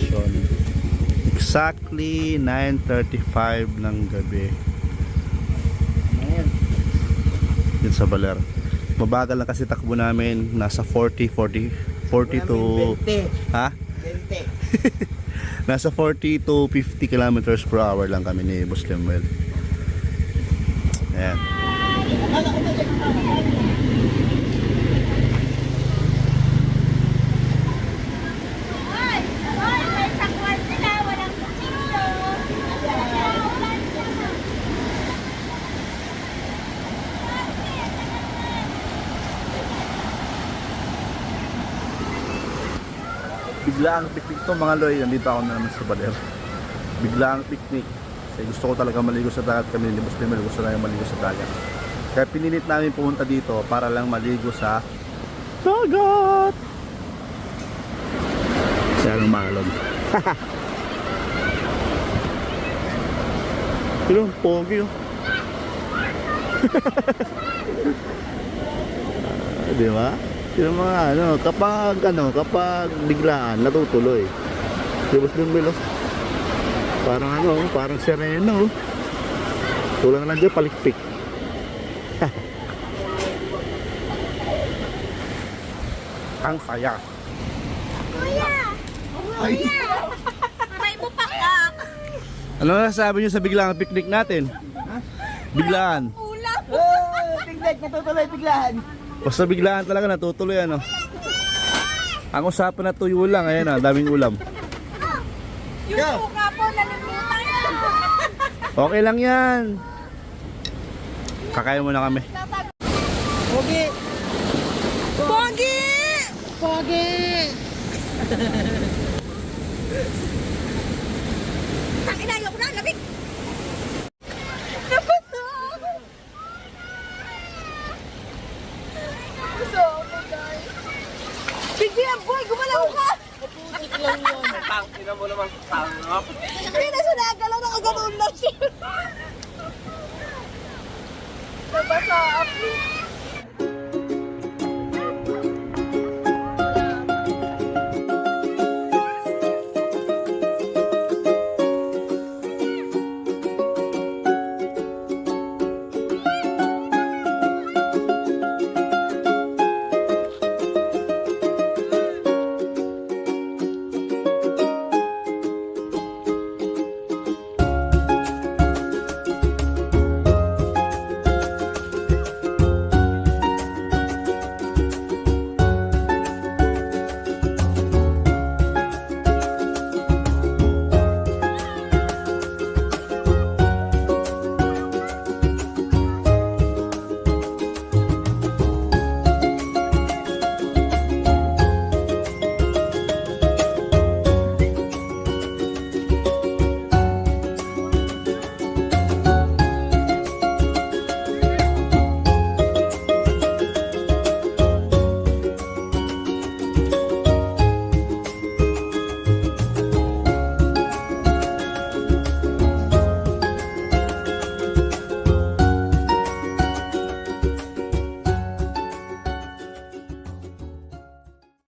destination. Exactly 9:35 ng gabi. Ayan. Yun sa Baler. Mabagal lang kasi takbo namin. Nasa 40 to... 20. Ha? 20. Nasa 40 to 50 kilometers per hour lang kami ni Boss Lemuel. Ayan. Biglaang picnic to mga loy. Nandito ako na naman sa Baler. Biglaang picnic. Kasi gusto ko talaga maligo sa dagat. Kami ni Boss Lemuel gusto na maligo sa dagat. Kaya pinilit namin pumunta dito para lang maligo sa dagat. Siya ang malog. Pero pogi oh. Di ba? Yung mga kapag biglaan natutuloy. Tapos dun bilo. Parang sereno. Tulang na lang dyan palikpik. Ang saya. Kuya! Kuya! May mo pakak! Ano nasasabi nyo sa biglaan picnic natin? Biglaan. Ulam! Oh, tingnan, natutuloy biglaan. Basta biglaan talaga natutuloy ano. Ang usapan na tuyo lang, ayan daming ulam. Yung suka po, nalimutan na! Okay lang yan. Kakain muna kami. Pogi. Pogi! Pogi! Tangina, ayoko na, labig! Napasa ako! Napasa ako, guys! Bigyan, boy! Gumalaw ka! Kaputik lang yun. Tangina mo naman sa tangap. Hindi na siya nagalaw, nakaganoon na siya. Napasa ako.